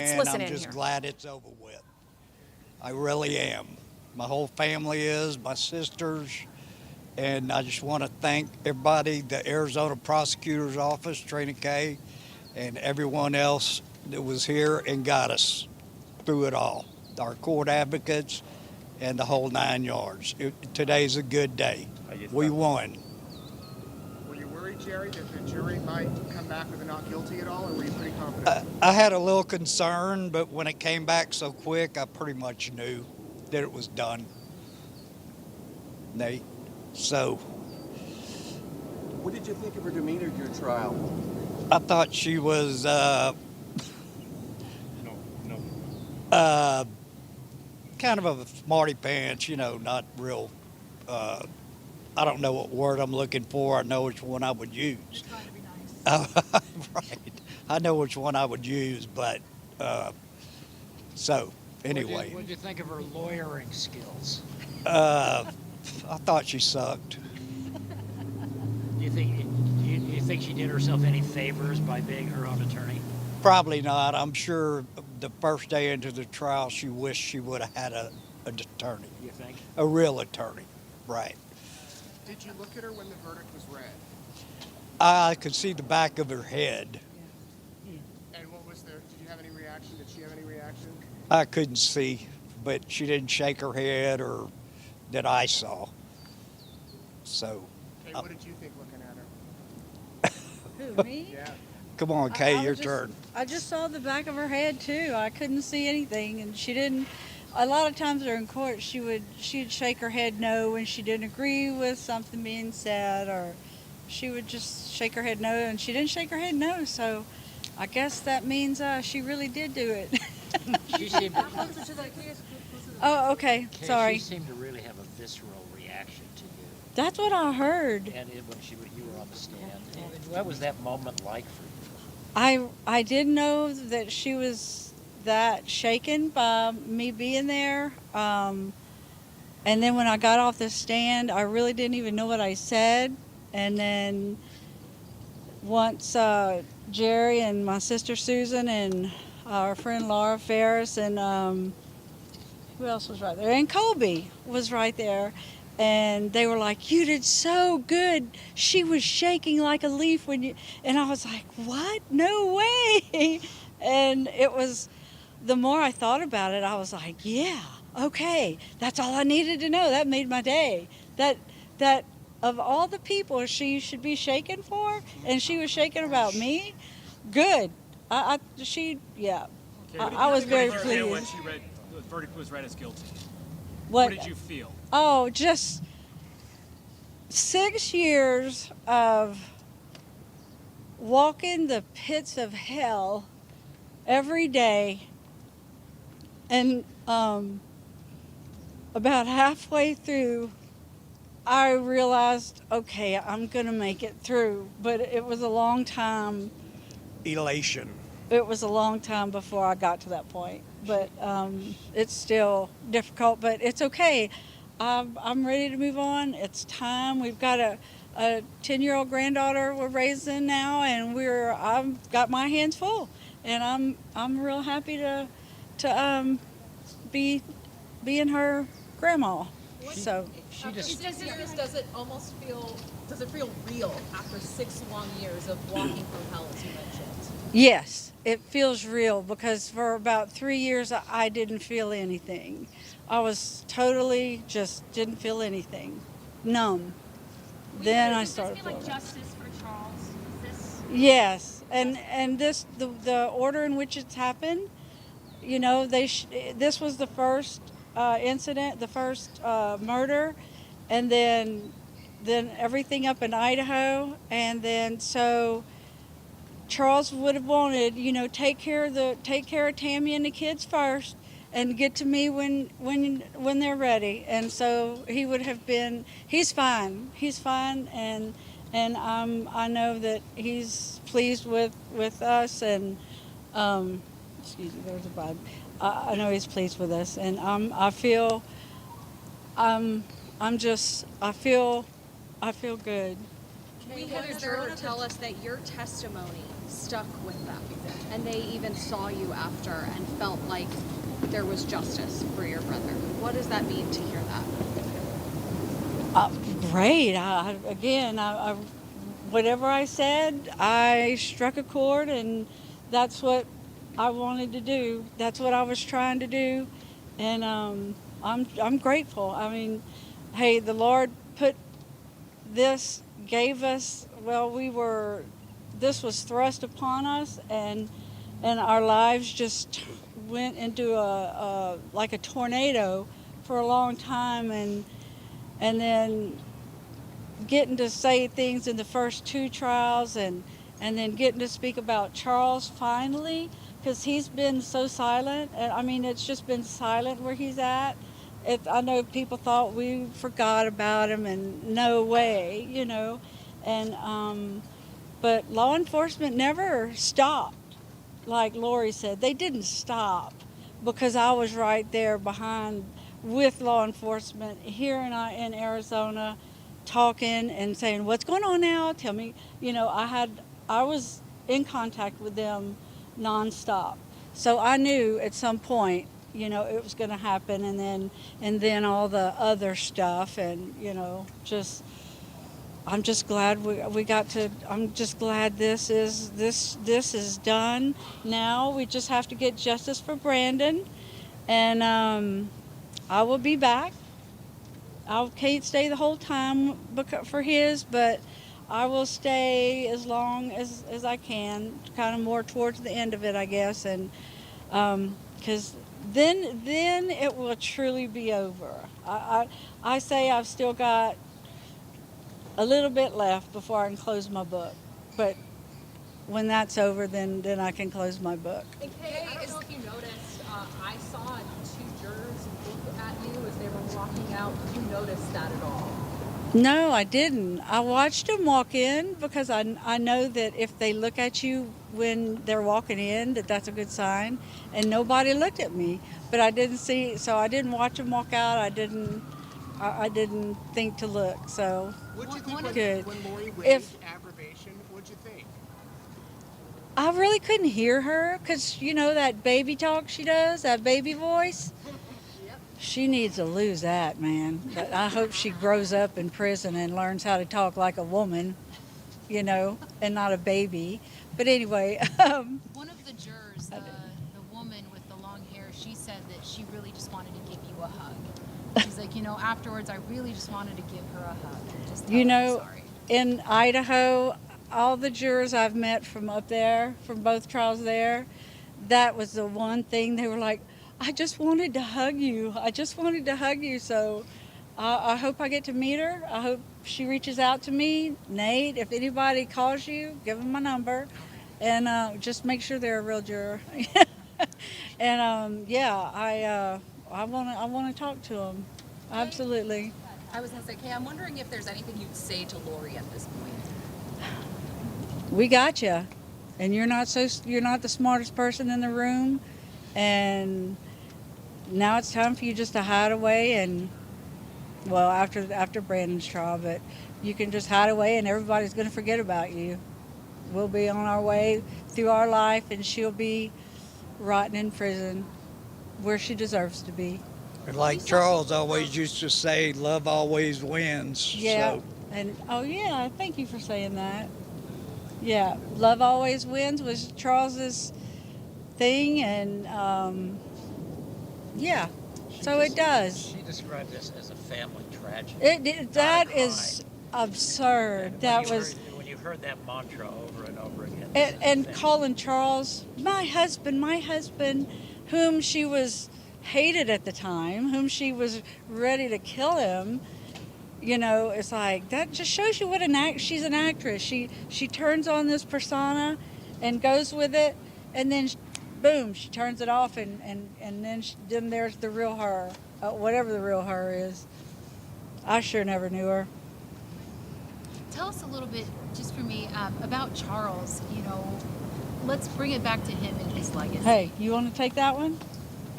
Let's listen I'm in just here. glad it's over with. I really am. My whole family is, my sisters, and I just want to thank everybody, the Arizona Prosecutor's Office, Trina K, and everyone else that was here and got us through it all. Our court advocates and the whole 9 yards. Today's a good day. We won. Were you worried, Jerry, that the jury might come back with a not guilty at all, or were you pretty confident? I had a little concern, but when it came back so quick, I pretty much knew that it was done. Nate. So What did you think of her demeanor at your trial? I thought she was kind of a smarty pants, not real. I don't know what word I'm looking for. I know which one I would use. You're trying to be nice. Right. I know which one I would use, but so anyway. What did you think of her lawyering skills? I thought she sucked. Do you think she did herself any favors by being her own attorney? Probably not. I'm sure the first day into the trial, she wished she would have had an attorney. You think? A real attorney, right. Did you look at her when the verdict was read? I could see the back of her head. And what was there? Did you have any reaction? Did she have any reaction? I couldn't see, but she didn't shake her head or that I saw. So, Hey, what did you think looking at her? Who, me? Yeah. come on, Kay, I your was just- turn. I just saw the back of her head too. I couldn't see anything, and she didn't. A lot of times during court, she'd shake her head no when she didn't agree with something being said, or she would just shake her head no, and she didn't shake her head no. So, I guess that means she really did do it. She seemed to, Closer to the case. Oh, okay. Kay, Sorry. She seemed to really have a visceral reaction to you, That's what I heard. and you were on the stand. What was that moment like for you? I didn't know that she was that shaken by me being there. And then when I got off the stand, I really didn't even know what I said. And then once Jerry and my sister Susan and our friend Laura Ferris and who else was right there? And Colby was right there. And they were like, "You did so good." She was shaking like a leaf when you, and I was like, "What? No way." And it was, the more I thought about it, I was like, "Yeah, okay, that's all I needed to know." That made my day. That of all the people she should be shaken for, and she was shaking about me. Good. I was very pleased. When the verdict was read as guilty, What did you feel? Oh, just 6 years of walking the pits of hell every day, and about halfway through, I realized, okay, I'm gonna make it through. But it was a long time. Elation. It was a long time before I got to that point. But it's still difficult. But it's okay. I'm ready to move on. It's time. We've got a 10-year-old granddaughter we're raising now, and I've got my hands full, and I'm real happy to be being her grandma. So Does it almost feel? Does it feel real after 6 long years of walking through hell, as you mentioned? yes, it feels real, because for about 3 years I didn't feel anything. I was totally just didn't feel anything, numb. Then I started Does this feel like feeling it. justice for Charles? Is this? Yes, and this the order in which it's happened. You know, this was the first incident, the first murder, and then everything up in Idaho, and then so Charles would have wanted, take care of Tammy and the kids first, and get to me when they're ready. And so he would have been. He's fine, and I know that he's pleased with us, and excuse me, there's a bug. I know he's pleased with us, and I feel good. We had a juror tell us that your testimony stuck with them, and they even saw you after and like there was justice for your brother. What does that mean to hear that? Great. Whatever I said, I struck a chord, and that's what I wanted to do. That's what I was trying to do, and I'm grateful. I mean, hey, the Lord put this, gave us. Well, this was thrust upon us, and our lives just went into like a tornado for a long time, and then getting to say things in the first two trials, and then getting to speak about Charles finally, because he's been so silent. And I mean, it's just been silent where he's at. I know people thought we forgot about him, and no way, and but law enforcement never stopped. Like Lori said, they didn't stop, because I was right there behind with law enforcement here in Arizona, talking and saying, what's going on now? Tell me. I was in contact with them nonstop. So I knew at some point, it was going to happen, and then all the other stuff, and I'm just glad we got to. I'm just glad this is done. Now we just have to get justice for Brandon, and I will be back. I can't stay the whole time for his, but I will stay as long as I can, kind of more towards the end of it, I guess, and because then it will truly be over. I say I've still got a little bit left before I can close my book, but when that's over, then I can close my book. And Kay, I don't know if you noticed, I saw two jurors look at you as they were walking out. Did you notice that at all? No, I didn't. I watched them walk in, because I know that if they look at you when they're walking in, that's a good sign. And nobody looked at me, but I didn't see, so I didn't watch them walk out. I didn't think to look. So What'd you think good. when Lori waved aggravation? What'd you think? I really couldn't hear her, because that baby talk she does, that baby voice. She needs to lose that, man. But I hope she grows up in prison and learns how to talk like a woman, and not a baby. But anyway. One of the jurors, the woman with the long hair, she said that she really just wanted to give you a hug. She's like, afterwards, I really just wanted to give her a hug. And just tell her I'm sorry. In Idaho, all the jurors I've met from up there, from both trials there, that was the one thing they were like, I just wanted to hug you. I just wanted to hug you. So I hope I get to meet her. I hope she reaches out to me. Nate, if anybody calls you, give them my number, and just make sure they're a real juror. And I want to talk to them. Absolutely. I was gonna say, Kay, I'm wondering if there's anything you'd say to Lori at this point. We got you, and you're not the smartest person in the room, and now it's time for you just to hide away, and well, after Brandon's trial, but you can just hide away, and everybody's going to forget about you. We'll be on our way through our life, and she'll be rotting in prison where she deserves to be. And like Charles always used to say, love always wins. Yeah, So. and thank you for saying that. Yeah, love always wins was Charles's thing, and so it does. She described this as a family tragedy. That is absurd. When you heard that mantra over and over again. And calling Charles my husband, whom she was hated at the time, whom she was ready to kill him. It's like, that just shows you what she's an actress. She turns on this persona and goes with it, and then boom, she turns it off, and then there's the real her, whatever the real her is. I sure never knew her. Tell us a little bit, just for me, about Charles. Let's bring it back to him and his legacy. Hey, you want to take that one?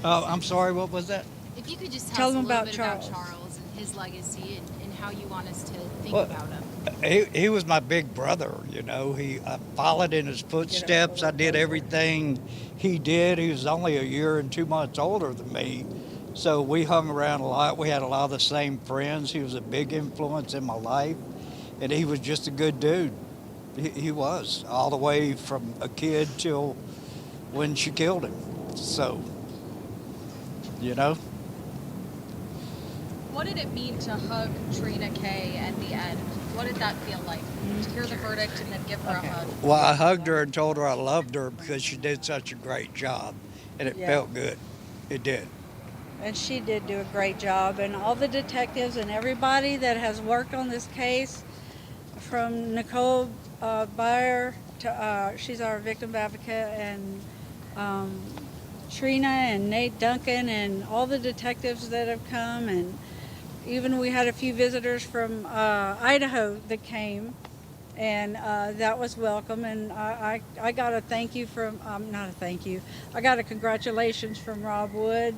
I'm sorry, what was that? If you could just Tell tell us a them little about bit Charles. about Charles and his legacy, and how you want us to think Well, about him. He was my big brother, you know. I followed in his footsteps. I did everything he did. He was only a year and 2 months older than me. So we hung around a lot. We had a lot of the same friends. He was a big influence in my life. And he was just a good dude. He was, all the way from a kid till when she killed him. So, you know. What did it mean to hug Trina Kay at the end? What did that feel like? To hear the verdict and then give her a hug? Well, I hugged her and told her I loved her because she did such a great job. And it Yeah. felt good. It did. And she did do a great job. And all the detectives and everybody that has worked on this case, from Nicole Bayer to she's our victim advocate, and Trina and Nate Duncan and all the detectives that have come, and even we had a few visitors from Idaho that came, and that was welcome. And I got a thank you from, not a thank you, I got a congratulations from Rob Wood,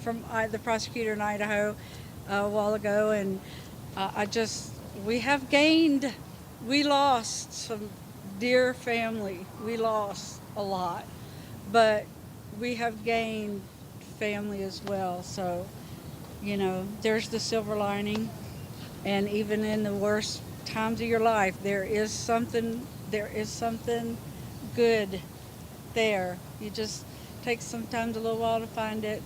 from the prosecutor in Idaho a while ago. And we have gained, we lost some dear family. We lost a lot, but we have gained family as well. So, you know, there's the silver lining. And even in the worst times of your life, there is something good there. You just take sometimes a little while to find it,